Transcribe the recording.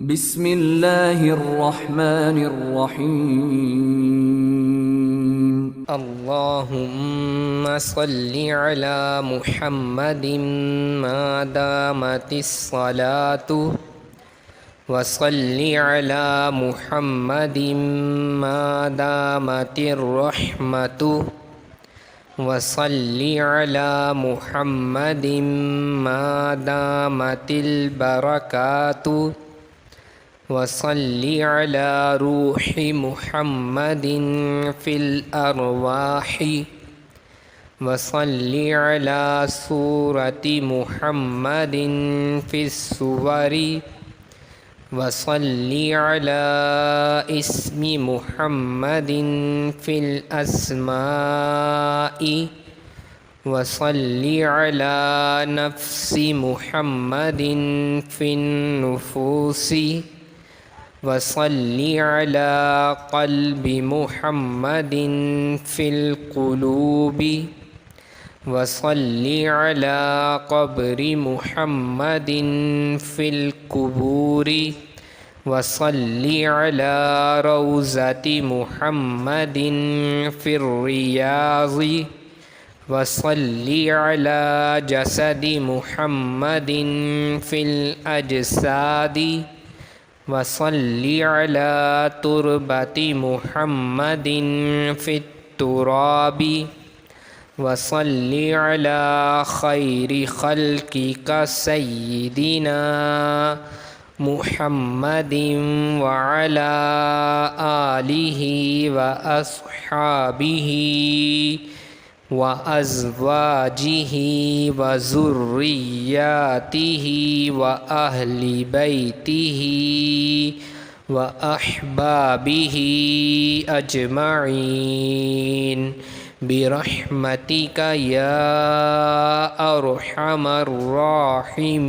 بسم اللہ الرحمن الرحیم اللہم صلی علی محمد ما دامت الصلاة وصلی علی محمد ما دامت الرحمت وصلی علی محمد ما دامت البرکات وصلی علی روح محمد فی الارواح وصلی علی صورت محمد فی الصور وصلی علی اسم محمد فی الاسماء وصلی علی نفس محمد فی النفوس وصلی علی قلب محمد فی القلوب وصلی علی قبر محمد فی القبور وصلی علی روضۃ محمد فی الریاض وصلی علی جسد محمد فی الاجساد وصلی علی تربۃ محمد فی التراب وصلی علی خیر خلقک سیدنا محمد وعلی آلہ واصحابہ وازواجہ وذریاتہ واہل بیتہ واحبابہ اجمعین برحمتک یا ارحم الراحمین۔